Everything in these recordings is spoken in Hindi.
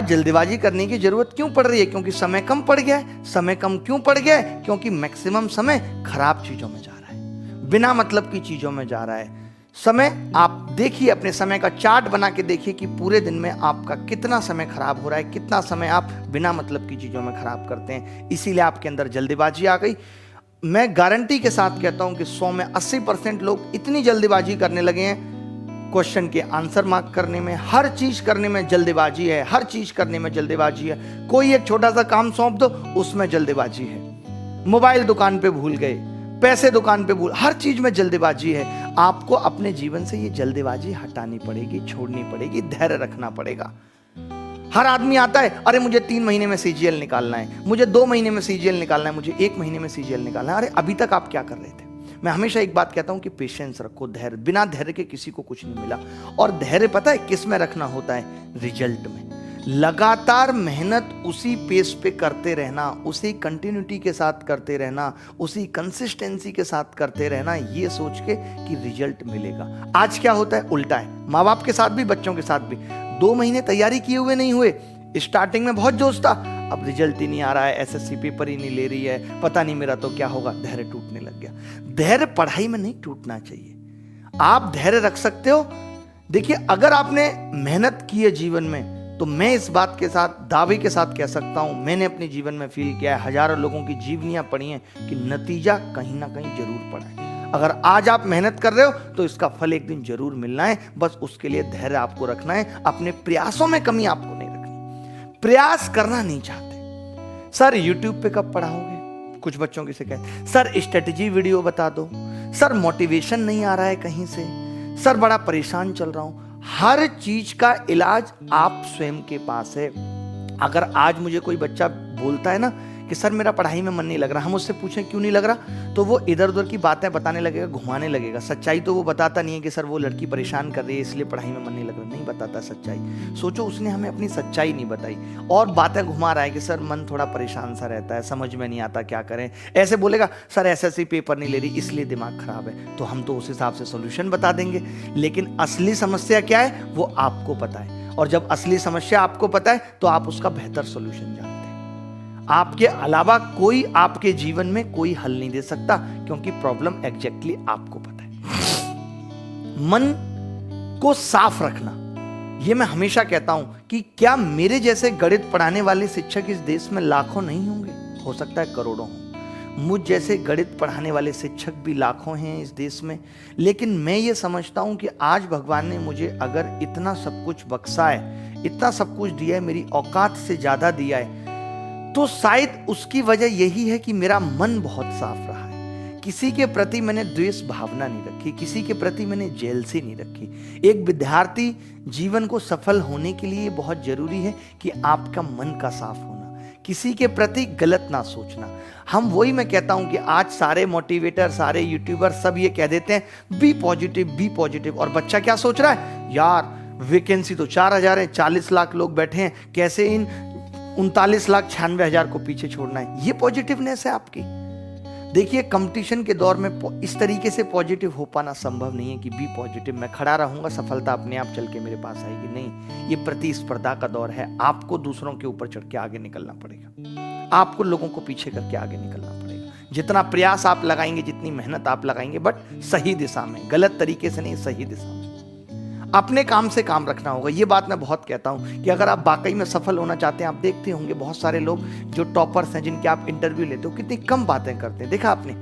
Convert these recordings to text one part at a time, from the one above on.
जल्दबाजी करने की जरूरत क्यों पड़ रही है? क्योंकि समय कम पड़ गया है। समय कम क्यों पड़ गया है? क्योंकि मैक्सिमम समय खराब चीजों में जा रहा है, बिना मतलब की चीजों में जा रहा है। समय, आप देखिए, अपने समय का चार्ट बना के देखिए कि पूरे दिन में आपका कितना समय खराब हो रहा है, कितना समय आप बिना मतलब की चीजों में खराब करते हैं। इसीलिए आपके अंदर जल्दबाजी आ गई। मैं गारंटी के साथ कहता हूं कि 100 में 80% लोग इतनी जल्दबाजी करने लगे हैं, क्वेश्चन के आंसर मार्क करने में, हर चीज करने में जल्दबाजी है, हर चीज करने में जल्दबाजी है। कोई एक छोटा सा काम सौंप दो, उसमें जल्दबाजी है। मोबाइल दुकान पे भूल गए, पैसे दुकान पे भूल, हर चीज में जल्दबाजी है। आपको अपने जीवन से ये जल्दबाजी हटानी पड़ेगी, छोड़नी पड़ेगी, धैर्य रखना पड़ेगा। हर आदमी आता है, अरे मुझे 3 महीने में सीजीएल निकालना है, मुझे 2 महीने में सीजीएल निकालना है, मुझे 1 महीने में सीजीएल निकालना है। अरे अभी तक आप क्या कर रहे थे? मैं हमेशा एक बात कहता हूं कि पेशेंस रखो, धैर्य। बिना धैर्य के किसी को कुछ नहीं मिला। और धैर्य पता है किस में रखना होता है? रिजल्ट में। लगातार मेहनत उसी पेस पे करते रहना, उसी कंटिन्यूटी के साथ करते रहना, उसी कंसिस्टेंसी के साथ करते रहना, ये सोच के कि रिजल्ट मिलेगा। आज क्या होता है? उल्टा है। माँ बाप के साथ भी, बच्चों के साथ भी। 2 महीने तैयारी किए हुए नहीं हुए, स्टार्टिंग में बहुत जोश था, अब रिजल्ट ही नहीं आ रहा है, एसएससी पेपर ही नहीं ले रही है, पता नहीं मेरा तो क्या होगा, धैर्य टूटने लग गया। धैर्य पढ़ाई में नहीं टूटना चाहिए। आप धैर्य रख सकते हो। देखिए, अगर आपने मेहनत की है जीवन में, तो मैं इस बात के साथ, दावे के साथ कह सकता हूं, मैंने अपने जीवन में फील किया है, हजारों लोगों की जीवनियां पढ़ी हैं कि नतीजा कहीं ना कहीं जरूर पड़ा है। अगर आज आप मेहनत कर रहे हो तो इसका फल एक दिन जरूर मिलना है। बस उसके लिए धैर्य आपको रखना है। अपने प्रयासों में कमी आपको नहीं रखनी। प्रयास करना नहीं चाहते, सर यूट्यूब पे कब पढ़ाओगे? कुछ बच्चों की शिकायत, सर स्ट्रेटजी वीडियो बता दो, सर मोटिवेशन नहीं आ रहा है कहीं से, सर बड़ा परेशान चल रहा हूं। हर चीज का इलाज आप स्वयं के पास है। अगर आज मुझे कोई बच्चा बोलता है ना कि सर मेरा पढ़ाई में मन नहीं लग रहा, हम उससे पूछें क्यों नहीं लग रहा, तो वो इधर उधर की बातें बताने लगेगा, घुमाने लगेगा। सच्चाई तो वो बताता नहीं है कि सर वो लड़की परेशान कर रही है इसलिए पढ़ाई में मन नहीं लग रहा, नहीं बताता सच्चाई। सोचो, उसने हमें अपनी सच्चाई नहीं बताई और बातें घुमा रहा है कि सर मन थोड़ा परेशान सा रहता है, समझ में नहीं आता क्या करें। ऐसे बोलेगा, सर एसएससी पेपर नहीं ले रही इसलिए दिमाग खराब है, तो हम तो उस हिसाब से सोल्यूशन बता देंगे। लेकिन असली समस्या क्या है वो आपको पता है, और जब असली समस्या आपको पता है तो आप उसका बेहतर सोल्यूशन जानते हैं। आपके अलावा कोई आपके जीवन में कोई हल नहीं दे सकता, क्योंकि प्रॉब्लम एग्जैक्टली आपको पता है। मन को साफ रखना, यह मैं हमेशा कहता हूं कि क्या मेरे जैसे गणित पढ़ाने वाले शिक्षक इस देश में लाखों नहीं होंगे? हो सकता है करोड़ों हों। मुझ जैसे गणित पढ़ाने वाले शिक्षक भी लाखों हैं इस देश में। लेकिन मैं ये समझता हूं कि आज भगवान ने मुझे अगर इतना सब कुछ बख्शा है, इतना सब कुछ दिया है, मेरी औकात से ज्यादा दिया है, तो शायद उसकी वजह यही है कि मेरा मन बहुत साफ रहा है। किसी के प्रति मैंने द्वेष भावना नहीं रखी, किसी के प्रति मैंने जेलसी नहीं रखी। एक विद्यार्थी जीवन को सफल होने के लिए बहुत जरूरी है कि आपका मन का साफ होना, किसी के प्रति गलत ना सोचना। हम वही मैं कहता हूं कि आज सारे मोटिवेटर, सारे यूट्यूबर सब ये कह देते हैं बी पॉजिटिव, बी पॉजिटिव, और बच्चा क्या सोच रहा है, यार वैकेंसी तो 4000 है, 40 लाख लोग बैठे हैं, कैसे इन 39,96,000 को पीछे छोड़ना है। ये पॉजिटिवनेस है आपकी। देखिए, कंपटीशन के दौर में इस तरीके से पॉजिटिव हो पाना संभव नहीं है कि बी पॉजिटिव, मैं खड़ा रहूंगा, सफलता अपने आप चल के मेरे पास आएगी। नहीं, ये प्रतिस्पर्धा का दौर है। आपको दूसरों के ऊपर चढ़ के आगे निकलना पड़ेगा, आपको लोगों को पीछे करके आगे निकलना पड़ेगा। जितना प्रयास आप लगाएंगे, जितनी मेहनत आप लगाएंगे, बट सही दिशा में, गलत तरीके से नहीं, सही दिशा में। अपने काम से काम रखना होगा। ये बात मैं बहुत कहता हूं कि अगर आप वाकई में सफल होना चाहते हैं, आप देखते होंगे बहुत सारे लोग जो टॉपर्स हैं, जिनके आप इंटरव्यू लेते हो, कितनी कम बातें करते हैं। देखा आपने,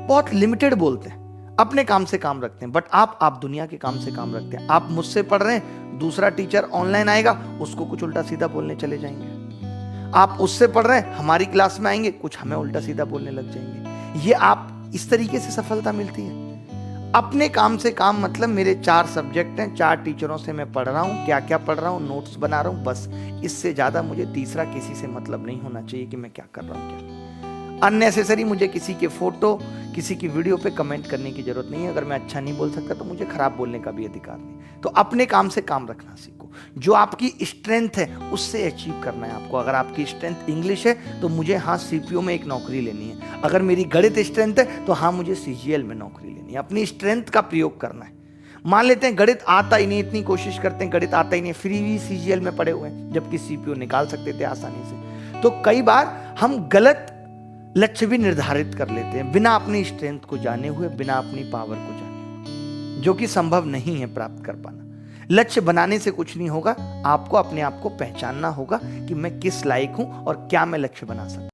बहुत लिमिटेड बोलते हैं, अपने काम से काम रखते हैं। बट आप दुनिया के काम से काम रखते हैं। आप मुझसे पढ़ रहे हैं, दूसरा टीचर ऑनलाइन आएगा, उसको कुछ उल्टा सीधा बोलने चले जाएंगे। आप उससे पढ़ रहे हैं, हमारी क्लास में आएंगे, कुछ हमें उल्टा सीधा बोलने लग जाएंगे। ये आप इस तरीके से सफलता मिलती है। अपने काम से काम मतलब मेरे 4 सब्जेक्ट हैं, 4 टीचरों से मैं पढ़ रहा हूँ, क्या क्या पढ़ रहा हूँ, नोट्स बना रहा हूँ, बस। इससे ज्यादा मुझे तीसरा किसी से मतलब नहीं होना चाहिए कि मैं क्या कर रहा हूँ, क्या अननेसेसरी मुझे किसी के फोटो, किसी की वीडियो पे कमेंट करने की जरूरत नहीं है। अगर मैं अच्छा नहीं बोल सकता तो मुझे खराब बोलने का भी अधिकार नहीं। तो अपने काम से काम रखना सीखो। जो आपकी स्ट्रेंथ है उससे अचीव करना है आपको। अगर आपकी स्ट्रेंथ इंग्लिश है तो मुझे हाँ सीपीओ में एक नौकरी लेनी है। अगर मेरी गणित स्ट्रेंथ है तो हाँ मुझे सीजीएल में नौकरी लेनी है। अपनी स्ट्रेंथ का प्रयोग करना है। मान लेते हैं गणित आता ही नहीं, इतनी कोशिश करते हैं गणित आता ही नहीं, फिर भी सीजीएल में पड़े हुए हैं, जबकि सीपीयू निकाल सकते थे आसानी से। तो कई बार हम गलत लक्ष्य भी निर्धारित कर लेते हैं बिना अपनी स्ट्रेंथ को जाने हुए, बिना अपनी पावर को जाने हुए, जो कि संभव नहीं है प्राप्त कर पाना। लक्ष्य बनाने से कुछ नहीं होगा, आपको अपने आप को पहचानना होगा कि मैं किस लायक हूं और क्या मैं लक्ष्य बना सकता हूं।